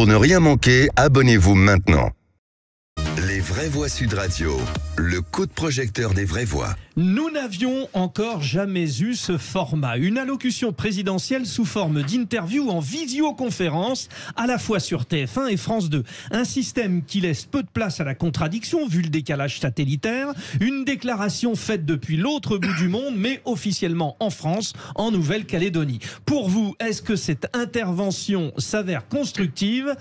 Pour ne rien manquer, abonnez-vous maintenant. Les vraies voix Sud Radio, le coup de projecteur des vraies voix. Nous n'avions encore jamais eu ce format, une allocution présidentielle sous forme d'interview en visioconférence, à la fois sur TF1 et France 2. Un système qui laisse peu de place à la contradiction, vu le décalage satellitaire. Une déclaration faite depuis l'autre bout du monde, mais officiellement en France, en Nouvelle-Calédonie. Pour vous, est-ce que cette intervention s'avère constructive ?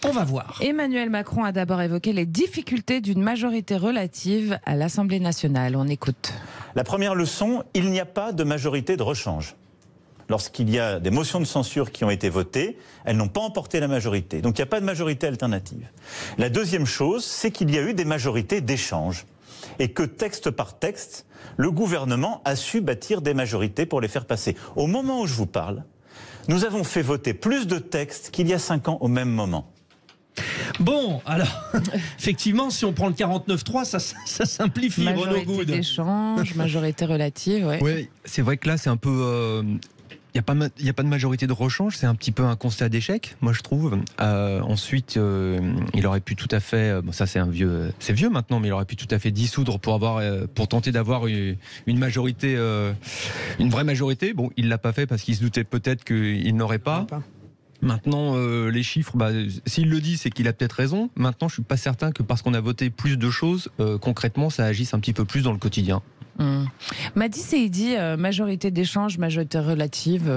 On va voir. Emmanuel Macron a d'abord évoqué les difficultés d'une majorité relative à l'Assemblée nationale. On écoute. La première leçon, il n'y a pas de majorité de rechange. Lorsqu'il y a des motions de censure qui ont été votées, elles n'ont pas emporté la majorité. Donc il n'y a pas de majorité alternative. La deuxième chose, c'est qu'il y a eu des majorités d'échange. Et que texte par texte, le gouvernement a su bâtir des majorités pour les faire passer. Au moment où je vous parle, nous avons fait voter plus de textes qu'il y a 5 ans au même moment. Bon, alors, effectivement, si on prend le 49.3, ça simplifie. Majorité d'échange, majorité relative, ouais. Oui, c'est vrai que là, c'est un peu... Il n'y a pas de majorité de rechange, c'est un petit peu un constat d'échec, moi je trouve. Ensuite, il aurait pu tout à fait, bon ça c'est vieux maintenant, mais il aurait pu tout à fait dissoudre pour tenter d'avoir une majorité, une vraie majorité. Bon, il l'a pas fait parce qu'il se doutait peut-être qu'il n'aurait pas. Maintenant, les chiffres, s'il le dit, c'est qu'il a peut-être raison. Maintenant, je suis pas certain que parce qu'on a voté plus de choses, concrètement, ça agisse un petit peu plus dans le quotidien. Madi Seydi, majorité d'échange, majorité relative,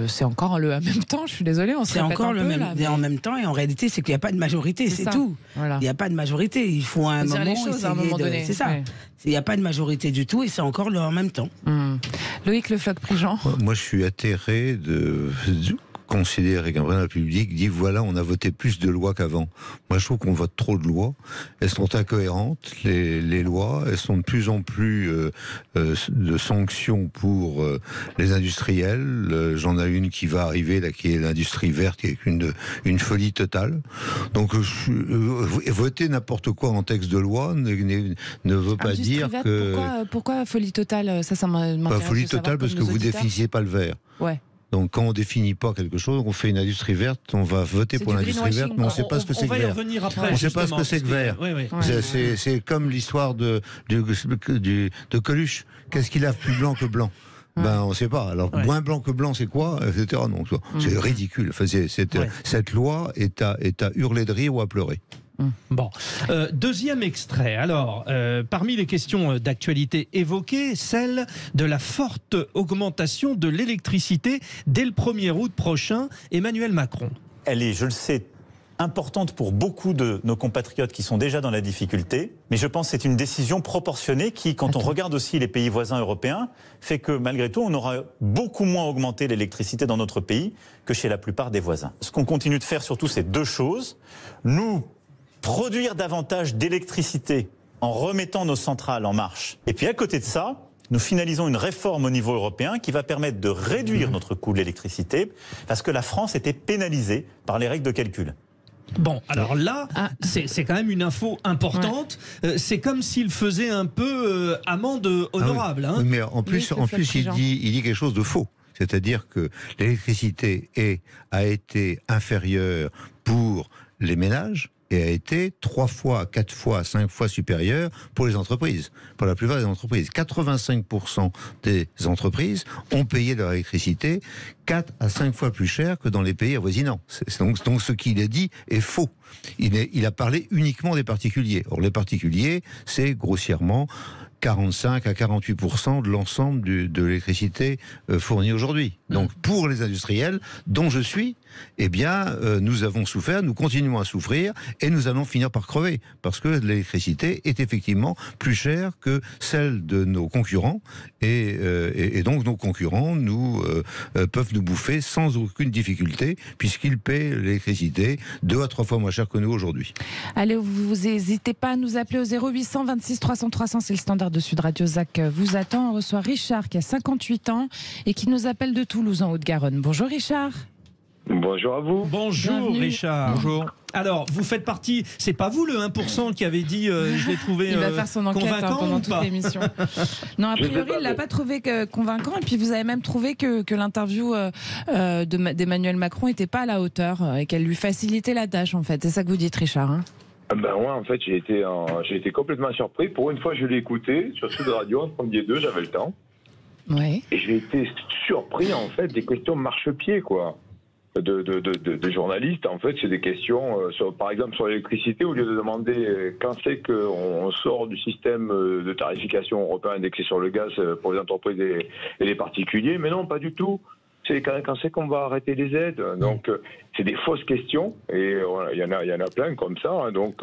c'est encore le en même temps, je suis désolée, on se répète encore le même en même temps, et en réalité c'est qu'il n'y a pas de majorité, c'est tout. Voilà. Il n'y a pas de majorité, il faut à un moment les choses à un moment donné. C'est ça. Ouais. Il n'y a pas de majorité du tout et c'est encore le en même temps. Loïc Le Floch-Prigent. Moi je suis atterré de considérer qu'un président public dit voilà, on a voté plus de lois qu'avant. Moi je trouve qu'on vote trop de lois. Elles sont incohérentes, les lois. Elles sont de plus en plus de sanctions pour les industriels. J'en ai une qui va arriver là, qui est l'industrie verte, qui est une folie totale. Donc voter n'importe quoi en texte de loi ne veut pas dire verte, que... Pourquoi folie totale? Ça m'intéresse. Folie totale parce que vous définissez pas le vert. Ouais. Donc quand on définit pas quelque chose, on fait une industrie verte, on va voter pour l'industrie verte, mais on ne sait pas ce que c'est que vert. On ne sait pas ce que c'est que vert. C'est comme l'histoire de Coluche. Qu'est-ce qu'il a plus blanc que blanc? On ne sait pas. Alors, moins blanc que blanc, c'est quoi, etc. Non, c'est ridicule. Enfin, cette loi est à hurler de rire ou à pleurer. Bon, deuxième extrait. Alors, parmi les questions d'actualité évoquées, celle de la forte augmentation de l'électricité dès le 1er août prochain. Emmanuel Macron. Elle est, je le sais, importante pour beaucoup de nos compatriotes qui sont déjà dans la difficulté, mais je pense que c'est une décision proportionnée qui, quand on regarde aussi les pays voisins européens, fait que malgré tout, on aura beaucoup moins augmenté l'électricité dans notre pays que chez la plupart des voisins. Ce qu'on continue de faire surtout, c'est 2 choses. Nous produire davantage d'électricité en remettant nos centrales en marche. Et puis à côté de ça, nous finalisons une réforme au niveau européen qui va permettre de réduire notre coût de l'électricité parce que la France était pénalisée par les règles de calcul. Bon, alors là, c'est quand même une info importante. Ouais. C'est comme s'il faisait un peu amende honorable. Oui. Mais en plus il dit quelque chose de faux. C'est-à-dire que l'électricité a été inférieure pour les ménages et a été 3 fois, 4 fois, 5 fois supérieure pour les entreprises. Pour la plupart des entreprises. 85% des entreprises ont payé leur électricité 4 à 5 fois plus cher que dans les pays avoisinants. Donc ce qu'il a dit est faux. Il a parlé uniquement des particuliers. Or les particuliers, c'est grossièrement 45 à 48% de l'ensemble de l'électricité fournie aujourd'hui. Donc pour les industriels, dont je suis, nous avons souffert, nous continuons à souffrir et nous allons finir par crever parce que l'électricité est effectivement plus chère que celle de nos concurrents et donc nos concurrents peuvent nous bouffer sans aucune difficulté puisqu'ils paient l'électricité 2 à 3 fois moins cher que nous aujourd'hui. Allez, vous n'hésitez pas à nous appeler au 0800 26 300 300, c'est le standard de Sud Radio. Zach vous attend. On reçoit Richard qui a 58 ans et qui nous appelle de Toulouse en Haute-Garonne. Bonjour Richard. Bonjour à vous. Bonjour Bienvenue. Richard. Bonjour. Alors, vous faites partie, c'est pas vous le 1% qui avait dit je l'ai trouvé Il va faire son enquête convaincant pendant ou toute pas l'émission. Non, a Je sais priori, pas, il l'a mais- pas trouvé convaincant. Et puis, vous avez même trouvé que l'interview d'Emmanuel Macron n'était pas à la hauteur et qu'elle lui facilitait la tâche, en fait. C'est ça que vous dites, Richard. Hein. Ben ouais, en fait, j'ai été complètement surpris. Pour une fois, je l'ai écouté sur Sud Radio, entre midi et 2, j'avais le temps. Ouais. Et j'ai été surpris, en fait, des questions marchepied, quoi. De journalistes, en fait, c'est des questions, par exemple, sur l'électricité, au lieu de demander quand c'est qu'on sort du système de tarification européen indexé sur le gaz pour les entreprises et les particuliers, mais non, pas du tout. C'est quand c'est qu'on va arrêter les aides. Donc, c'est des fausses questions, et il y en a plein comme ça. Hein. Donc,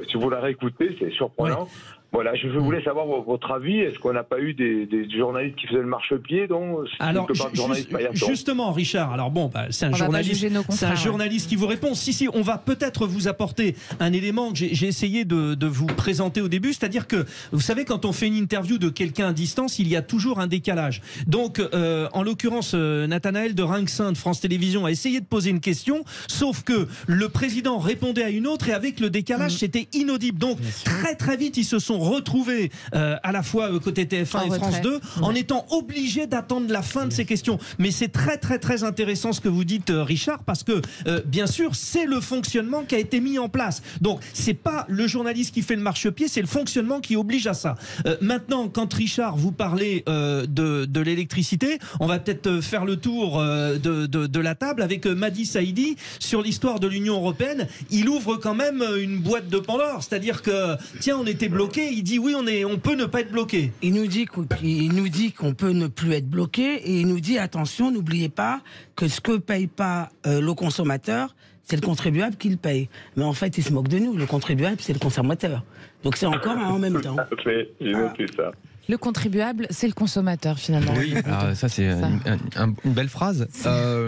si vous la réécoutez, c'est surprenant. Ouais. Voilà, je voulais savoir votre avis. Est-ce qu'on n'a pas eu des journalistes qui faisaient le marchepied, donc Alors, quelque part de journalistes paillatons justement, Richard, alors bon, c'est un On va pas journaliste, juger nos c'est confrères, un journaliste qui vous répond. Si, on va peut-être vous apporter un élément que j'ai essayé de vous présenter au début, c'est-à-dire que, vous savez, quand on fait une interview de quelqu'un à distance, il y a toujours un décalage. Donc, en l'occurrence, Nathanaël de Rinxin de France Télévisions a essayé de poser une question, sauf que le président répondait à une autre, et avec le décalage, c'était inaudible. Donc, très très vite, ils se sont retrouvés à la fois côté TF1 et France 2, en étant obligés d'attendre la fin de ces questions. Mais c'est très très très intéressant ce que vous dites, Richard, parce que bien sûr, c'est le fonctionnement qui a été mis en place. Donc, c'est pas le journaliste qui fait le marchepied, c'est le fonctionnement qui oblige à ça. Maintenant, quand Richard, vous parlez de l'électricité, on va peut-être faire le tour de la table avec Madi Saïdi sur l'histoire de l'Union européenne. Il ouvre quand même une boîte de Pandore, c'est-à-dire que, tiens, on était bloqué, il dit oui, on peut ne pas être bloqué. Il nous dit qu'on peut ne plus être bloqué, et il nous dit attention, n'oubliez pas que ce que paye pas le consommateur, c'est le contribuable qui le paye. Mais en fait, il se moque de nous. Le contribuable, c'est le consommateur. Donc c'est encore un en même temps. J'ai noté ça. Le contribuable, c'est le consommateur, finalement. Oui, ça c'est une belle phrase.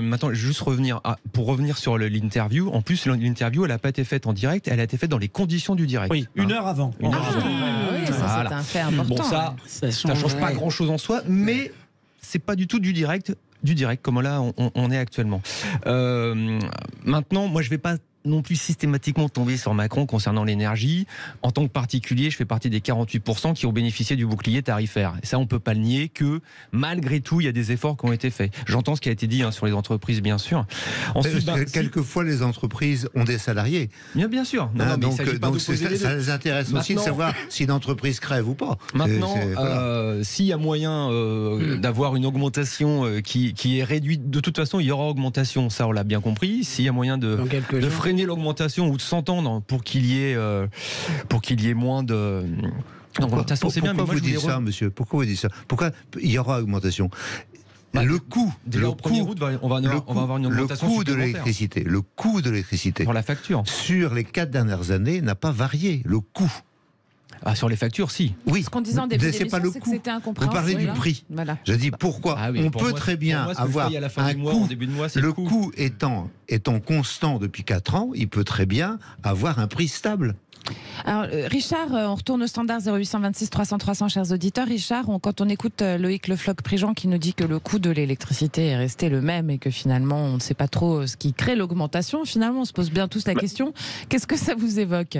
Maintenant, juste pour revenir sur l'interview. En plus, l'interview, elle n'a pas été faite en direct, elle a été faite dans les conditions du direct. Oui, une heure avant. Une heure avant. Oui, ça, Voilà. c'est un fait important. Bon, ça change pas ouais. grand-chose en soi, mais c'est pas du tout du direct comme là on est actuellement. Maintenant, moi je vais pas non plus systématiquement tomber sur Macron concernant l'énergie. En tant que particulier, je fais partie des 48% qui ont bénéficié du bouclier tarifaire. Et ça, on peut pas le nier que malgré tout, il y a des efforts qui ont été faits. J'entends ce qui a été dit sur les entreprises, bien sûr. Ensuite, quelquefois, les entreprises ont des salariés. Bien sûr. Non, donc, il donc ça les intéresse aussi de savoir si une entreprise crève ou pas. Maintenant, s'il y a moyen d'avoir une augmentation qui est réduite, de toute façon, il y aura augmentation, ça on l'a bien compris. S'il y a moyen de freiner l'augmentation ou de s'entendre pour qu'il y ait moins de augmentation, c'est bien. Pourquoi vous dites ça, monsieur? Pourquoi vous dites ça? Pourquoi il y aura augmentation? Le coût, déjà au 1er août, on va avoir une augmentation supplémentaire. Le coût de l'électricité pour la facture sur les 4 dernières années n'a pas varié. Le coût. Sur les factures, si. Oui, ce qu'on disait en début c'est pas le c'est que coût. c'était incompréhensible. Vous parlez du prix. Voilà. Je dis pourquoi. On peut très bien avoir un coût. Le coût étant constant depuis 4 ans, il peut très bien avoir un prix stable. Alors, Richard, on retourne au standard 0826 300 300, chers auditeurs. Richard, quand on écoute Loïc Le Floch-Prigent qui nous dit que le coût de l'électricité est resté le même et que finalement on ne sait pas trop ce qui crée l'augmentation, finalement on se pose bien tous la question. Qu'est-ce que ça vous évoque ?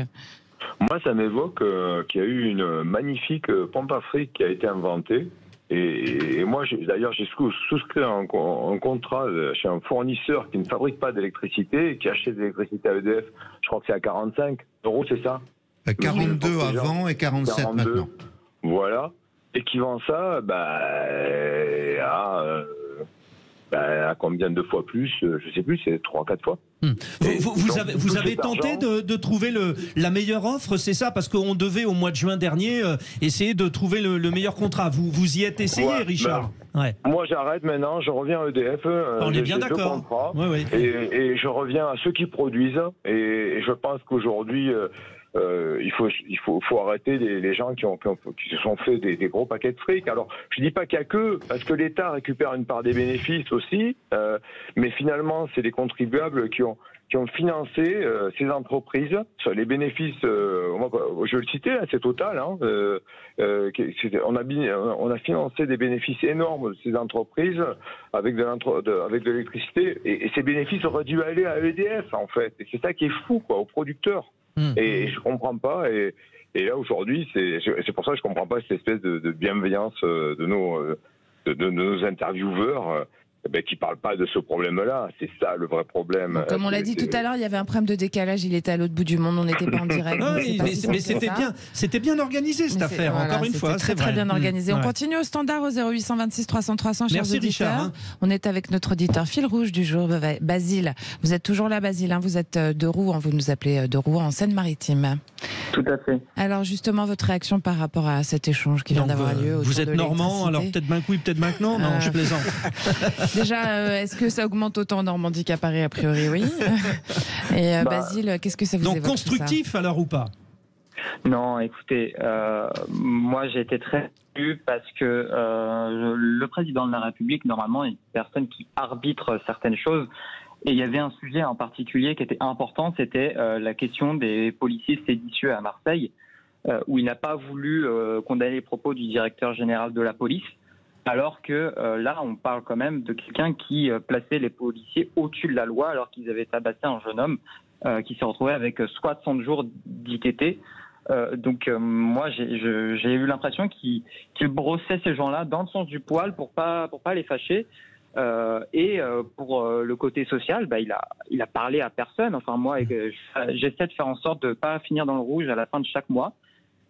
Moi, ça m'évoque qu'il y a eu une magnifique pompe à fric qui a été inventée. Et moi, d'ailleurs, j'ai souscrit un contrat chez un fournisseur qui ne fabrique pas d'électricité et qui achète de l'électricité à EDF. Je crois que c'est à 45 €, c'est ça ? 42 avant et 47 42 maintenant. Voilà. Et qui vend ça à combien de fois plus ? Je sais plus, c'est 3-4 fois. Vous avez tenté de trouver la meilleure offre, c'est ça? Parce qu'on devait au mois de juin dernier essayer de trouver le meilleur contrat. Vous y êtes essayé, Richard? Moi j'arrête maintenant, je reviens à EDF. On est bien d'accord. Et je reviens à ceux qui produisent. Et je pense qu'aujourd'hui, il faut arrêter les gens qui se sont fait des gros paquets de fric. Alors, je dis pas qu'il y a que, parce que l'État récupère une part des bénéfices aussi, mais finalement, c'est les contribuables qui ont financé ces entreprises. Les bénéfices, moi, je vais le citer, c'est Total. Hein, on a financé des bénéfices énormes de ces entreprises avec de l'électricité, et ces bénéfices auraient dû aller à EDF, en fait. Et c'est ça qui est fou, quoi, aux producteurs. Et je comprends pas. Et là, aujourd'hui, c'est pour ça que je comprends pas cette espèce de bienveillance de nos intervieweurs. Qui ne parlent pas de ce problème-là. C'est ça le vrai problème. Donc, comme on l'a dit tout à l'heure, il y avait un problème de décalage, il était à l'autre bout du monde, on n'était pas en direct. Mais c'était bien organisé cette affaire, voilà, encore une fois. Très, très bien organisé. On continue au standard au 0826 300 300, chers Merci auditeurs. Richard. On est avec notre auditeur fil rouge du jour, Basile. Vous êtes toujours là, Basile, hein, vous êtes de Rouen, vous nous appelez de Rouen en Seine-Maritime. Tout à fait. Alors justement, votre réaction par rapport à cet échange qui vient d'avoir lieu. Vous êtes normand, alors peut-être ben oui, peut-être ben non. Non, je plaisante. Déjà, est-ce que ça augmente autant en Normandie qu'à Paris? A priori, oui. Et Basile, qu'est-ce que ça vous évoque? Donc constructif alors ou pas? Non, écoutez, moi j'ai été très ému parce que le président de la République, normalement, est une personne qui arbitre certaines choses. Et il y avait un sujet en particulier qui était important, c'était la question des policiers séditieux à Marseille, où il n'a pas voulu condamner les propos du directeur général de la police. Alors que là, on parle quand même de quelqu'un qui plaçait les policiers au-dessus de la loi alors qu'ils avaient tabassé un jeune homme qui s'est retrouvé avec 60 jours d'ITT. Donc moi, j'ai eu l'impression qu'il brossait ces gens-là dans le sens du poil pour pas les fâcher. Et pour le côté social, il a parlé à personne. Enfin moi, j'essaie de faire en sorte de pas finir dans le rouge à la fin de chaque mois.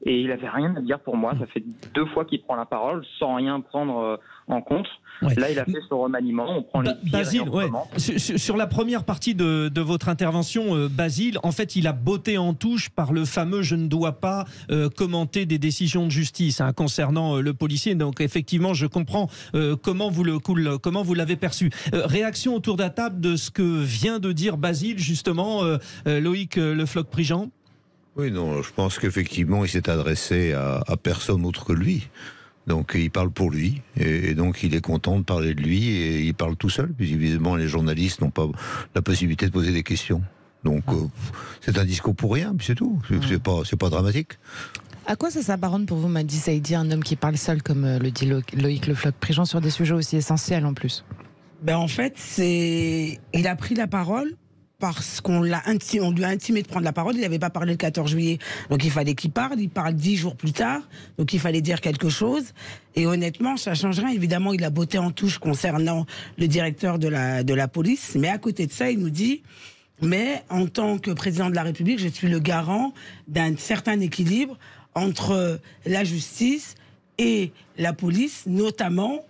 Et il n'avait rien à dire pour moi. Ça fait 2 fois qu'il prend la parole sans rien prendre en compte. Ouais. Là, il a fait son remaniement. On prend les pires. Basile, sur la première partie de votre intervention, Basile, en fait, il a botté en touche par le fameux « je ne dois pas commenter des décisions de justice hein, concernant le policier ». Donc, effectivement, je comprends comment vous l'avez perçu. Réaction autour de la table de ce que vient de dire Basile, justement, Loïc Le Floch-Prigent. Oui, non, je pense qu'effectivement, il s'est adressé à personne autre que lui. Donc, il parle pour lui, et donc il est content de parler de lui, et il parle tout seul, puisque évidemment, les journalistes n'ont pas la possibilité de poser des questions. Donc, c'est un discours pour rien, puis c'est tout. C'est pas dramatique. À quoi ça s'apparente pour vous, Madi Saïdi, un homme qui parle seul, comme le dit Loïc Le Floch-Prigent, sur des sujets aussi essentiels en plus? En fait, il a pris la parole parce qu'on lui a intimé de prendre la parole. Il n'avait pas parlé le 14 juillet, donc il fallait qu'il parle. Il parle 10 jours plus tard, donc il fallait dire quelque chose. Et honnêtement, ça change rien. Évidemment, il a botté en touche concernant le directeur de la police. Mais à côté de ça, il nous dit... Mais en tant que président de la République, je suis le garant d'un certain équilibre entre la justice et la police, notamment...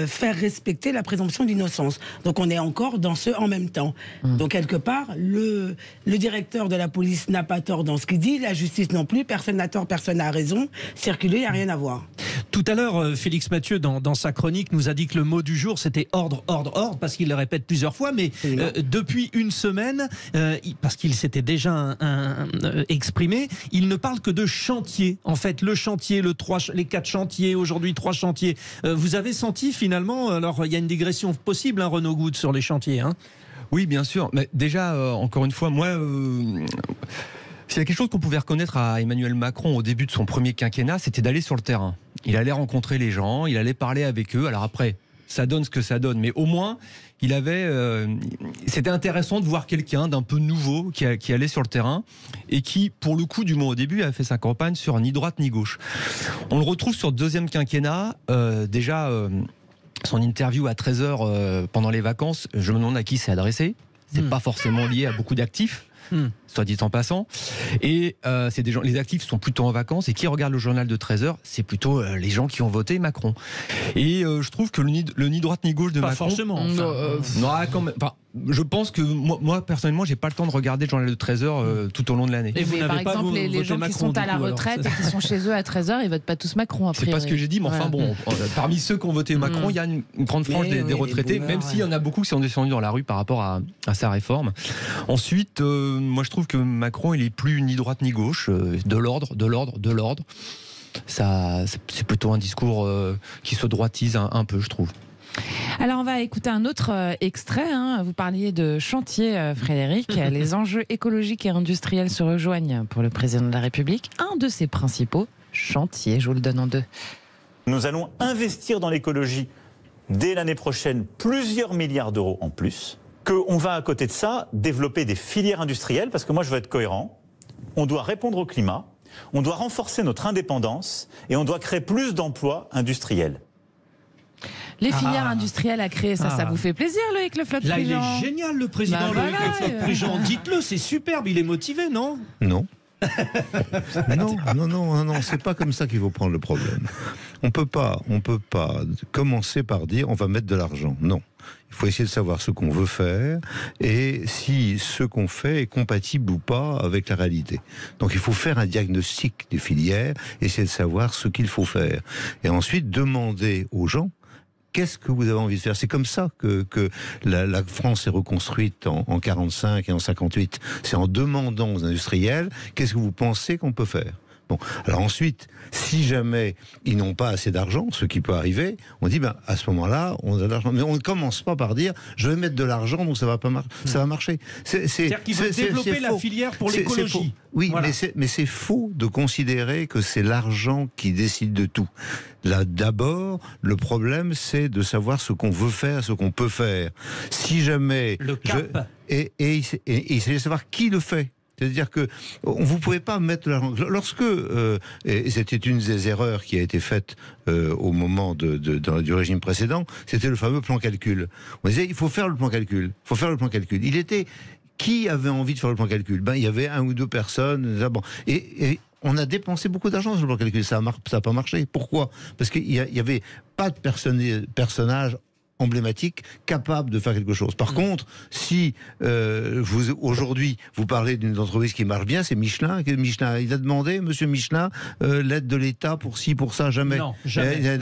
faire respecter la présomption d'innocence. Donc on est encore dans ce en même temps. Donc quelque part, le directeur de la police n'a pas tort dans ce qu'il dit, la justice non plus, personne n'a tort, personne n'a raison. Circuler, il n'y a rien à voir. Tout à l'heure, Félix Mathieu, dans sa chronique, nous a dit que le mot du jour, c'était ordre, ordre, ordre, parce qu'il le répète plusieurs fois, mais depuis une semaine, parce qu'il s'était déjà exprimé, il ne parle que de chantier. En fait, le chantier, les 4 chantiers, aujourd'hui 3 chantiers. Vous avez senti finalement, alors il y a une digression possible, hein, Renaud Goude, sur les chantiers. Hein. Oui, bien sûr. Mais déjà, encore une fois, moi... S'il y a quelque chose qu'on pouvait reconnaître à Emmanuel Macron au début de son premier quinquennat, c'était d'aller sur le terrain. Il allait rencontrer les gens, il allait parler avec eux. Alors après, ça donne ce que ça donne, mais au moins, c'était intéressant de voir quelqu'un d'un peu nouveau qui allait sur le terrain et qui, pour le coup, du moins au début, a fait sa campagne sur ni droite ni gauche. On le retrouve sur le deuxième quinquennat, déjà... son interview à 13h pendant les vacances, je me demande à qui c'est adressé. C'est pas forcément lié à beaucoup d'actifs, soit dit en passant. Et c'est des gens, les actifs sont plutôt en vacances, et qui regardent le journal de 13h, c'est plutôt les gens qui ont voté Macron. Et je trouve que le ni droite ni gauche de pas Macron... Pas forcément. Quand même, je pense que moi personnellement, j'ai pas le temps de regarder le journal de 13h tout au long de l'année. Et par exemple, les gens qui sont à la retraite et qui sont chez eux à 13h, ils votent pas tous Macron. C'est pas ce que j'ai dit, mais enfin bon, parmi ceux qui ont voté Macron, il y a une grande frange des retraités, même s'il y en a beaucoup qui sont descendus dans la rue par rapport à sa réforme. Ensuite, moi je trouve que Macron, il est plus ni droite ni gauche, de l'ordre. Ça, c'est plutôt un discours qui se droitise un peu, je trouve. Alors on va écouter un autre extrait. Vous parliez de chantier, Frédéric. Les enjeux écologiques et industriels se rejoignent pour le président de la République. Un de ses principaux chantiers, je vous le donne en deux. Nous allons investir dans l'écologie dès l'année prochaine plusieurs milliards d'euros en plus. Qu'on va à côté de ça développer des filières industrielles, parce que moi je veux être cohérent. On doit répondre au climat, on doit renforcer notre indépendance et on doit créer plus d'emplois industriels. Les filières industrielles à créer, ça vous fait plaisir, Loïc Le Floch-Prigent? Là, il est génial, le président Loïc Le Floch-Prigent. Dites-le, c'est superbe, il est motivé, non? Non. non, c'est pas comme ça qu'il faut prendre le problème. On peut pas commencer par dire on va mettre de l'argent. Non. Il faut essayer de savoir ce qu'on veut faire et si ce qu'on fait est compatible ou pas avec la réalité. Donc il faut faire un diagnostic des filières, essayer de savoir ce qu'il faut faire. Et ensuite demander aux gens qu'est-ce que vous avez envie de faire. C'est comme ça que la France est reconstruite en 45 et en 58. C'est en demandant aux industriels qu'est-ce que vous pensez qu'on peut faire. Bon, alors ensuite, si jamais ils n'ont pas assez d'argent, ce qui peut arriver, on dit à ce moment-là, on a de l'argent. Mais on ne commence pas par dire je vais mettre de l'argent donc ça va marcher. C'est-à-dire qu'ils veulent développer la filière pour l'écologie. Oui, voilà. Mais c'est faux de considérer que c'est l'argent qui décide de tout. Là, d'abord, le problème, c'est de savoir ce qu'on veut faire, ce qu'on peut faire. Si jamais le cap. Et c'est de savoir qui le fait. C'est-à-dire que vous ne pouvez pas mettre l'argent. Lorsque, et c'était une des erreurs qui a été faite au moment du régime précédent, c'était le fameux plan calcul. On disait, il faut faire le plan calcul. Qui avait envie de faire le plan calcul? Il y avait 1 ou 2 personnes. Et on a dépensé beaucoup d'argent sur le plan calcul. Ça n'a pas marché. Pourquoi? Parce qu'il n'y avait pas de personnage emblématique, capable de faire quelque chose. Par contre, si aujourd'hui vous parlez d'une entreprise qui marche bien, c'est Michelin. Michelin, il a demandé, monsieur Michelin, l'aide de l'État pour ci, pour ça, jamais. Non, jamais.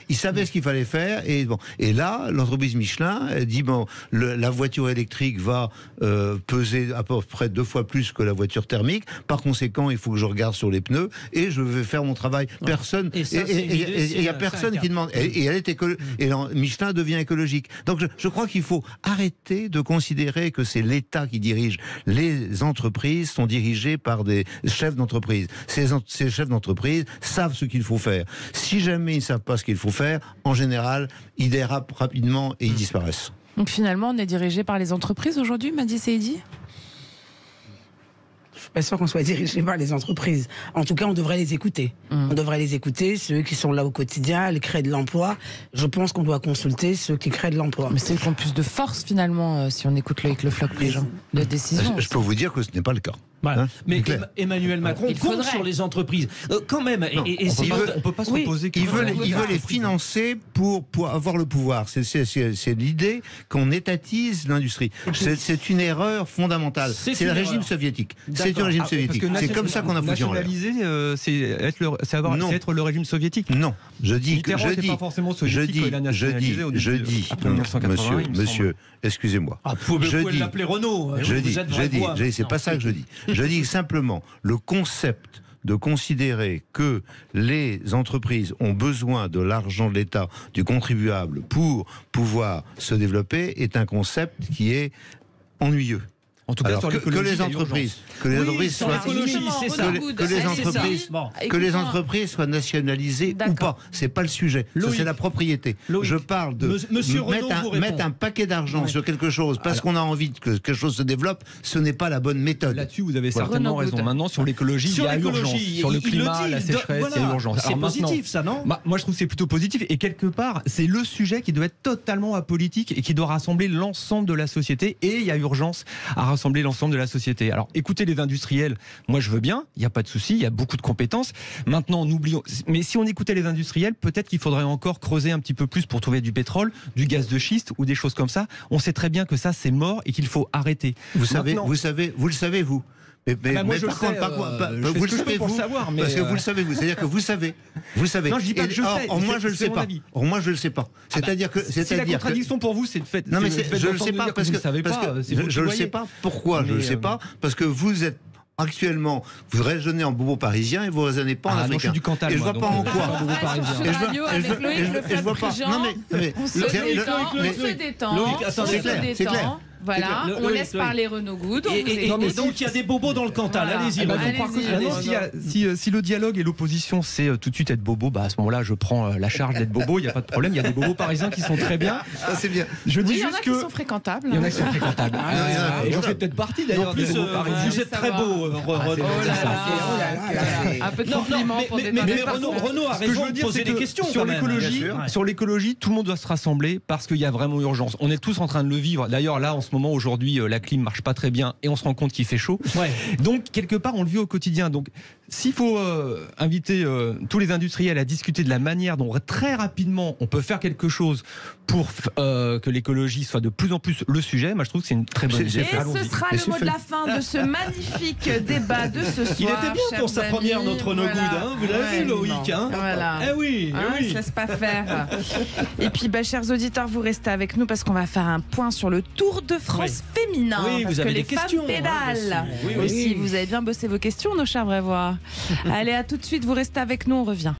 Il savait ce qu'il fallait faire. Et là, l'entreprise Michelin dit la voiture électrique va peser à peu près 2 fois plus que la voiture thermique. Par conséquent, il faut que je regarde sur les pneus et je vais faire mon travail. Personne. Et il n'y a personne qui demande. Et elle est et Michelin devient écologique. Donc je crois qu'il faut arrêter de considérer que c'est l'État qui dirige. Les entreprises sont dirigées par des chefs d'entreprise. Ces chefs d'entreprise savent ce qu'il faut faire. Si jamais ils ne savent pas ce qu'il faut faire, en général, ils dérapent rapidement et ils disparaissent. Donc finalement, on est dirigé par les entreprises aujourd'hui, Madi Saïdi ? Je ne suis pas sûr qu'on soit dirigé par les entreprises. En tout cas, on devrait les écouter. On devrait les écouter, ceux qui sont là au quotidien, ils créent de l'emploi. Je pense qu'on doit consulter ceux qui créent de l'emploi. Mais c'est eux qui ont plus de force, finalement, si on écoute Loïc Le Floch-Prigent, de décision. Je peux vous dire que ce n'est pas le cas. Voilà. Mais Emmanuel Macron compte sur les entreprises. Quand même. On ne peut pas se reposer. Il veut les financer pour avoir le pouvoir. C'est l'idée qu'on étatise l'industrie. C'est une erreur fondamentale. C'est le régime soviétique. C'est le régime soviétique. C'est comme ça qu'on a foutu en l'air. Nationaliser, c'est être le régime soviétique. Non. Je dis, monsieur, excusez-moi. Vous pouvez l'appeler Renault. C'est pas ça que je dis. Je dis simplement le concept de considérer que les entreprises ont besoin de l'argent de l'État, du contribuable, pour pouvoir se développer est un concept qui est ennuyeux. En tout cas, alors, que les entreprises soient nationalisées ou pas, c'est pas le sujet. Ça, c'est la propriété. Je parle de mettre un paquet d'argent sur quelque chose parce qu'on a envie que quelque chose se développe. Ce n'est pas la bonne méthode. Là-dessus, vous avez certainement raison. Maintenant, sur l'écologie, il y a urgence. Sur le climat, la sécheresse, il y a urgence. C'est positif, ça, non? Moi, je trouve que c'est plutôt positif. Et quelque part, c'est le sujet qui doit être totalement apolitique et qui doit rassembler l'ensemble de la société. Et il y a urgence à rassembler l'ensemble de la société. Alors, écoutez les industriels, moi je veux bien, il n'y a pas de souci, il y a beaucoup de compétences. Maintenant, n'oublions, mais si on écoutait les industriels, peut-être qu'il faudrait encore creuser un petit peu plus pour trouver du pétrole, du gaz de schiste ou des choses comme ça. On sait très bien que ça c'est mort et qu'il faut arrêter. Vous le savez, vous. Moi, je le sais. Vous le savez, vous, savoir, mais parce que vous le savez, vous. C'est-à-dire que vous savez. Non, je dis pas que je sais. Moi, je le sais pas. Moi, je le sais pas. C'est-à-dire que. Si la contradiction pour vous, c'est le fait. Non, mais je le sais pas parce que. Je le sais pas. Pourquoi je le sais pas? Parce que vous êtes Actuellement, vous raisonnez en bobo parisien et vous raisonnez pas en africain. Non, je suis du Cantal. Et je vois pas en quoi. Je vois pas. Non mais on se détend. C'est clair. Voilà, on laisse parler Renaud Good. Et donc il y a des bobos dans le Cantal. Allez-y. Si le dialogue et l'opposition, c'est tout de suite être bobo, à ce moment-là, je prends la charge d'être bobo. Il n'y a pas de problème. Il y a des bobos parisiens qui sont très bien. Ça, c'est bien. Je dis il y en juste a qui sont fréquentables. Il y en a qui sont fréquentables. Et j'en fais peut-être partie d'ailleurs. En plus, vous êtes très beau, Renaud. Un peu de compliments pour des mais Renaud a raison de poser des questions. Sur l'écologie, tout le monde doit se rassembler parce qu'il y a vraiment urgence. On est tous en train de le vivre. D'ailleurs, là, en ce moment, aujourd'hui, la clim marche pas très bien et on se rend compte qu'il fait chaud. Ouais. Donc, quelque part, on le vit au quotidien. Donc, s'il faut inviter tous les industriels à discuter de la manière dont très rapidement on peut faire quelque chose pour que l'écologie soit de plus en plus le sujet, moi je trouve que c'est une très bonne idée. Et ce sera le mot de la fin de ce magnifique débat de ce soir. Il était bien pour sa première, notre Renaud Good, hein, vous l'avez vu, Loïc, hein. Voilà. Eh oui, je laisse pas faire. Et puis, chers auditeurs, vous restez avec nous parce qu'on va faire un point sur le Tour de France féminin. Oui, parce vous avez que les des questions, femmes pédalent. Oui. Aussi, vous avez bien bossé vos questions, nos chers Brévois. Allez, à tout de suite, vous restez avec nous, on revient.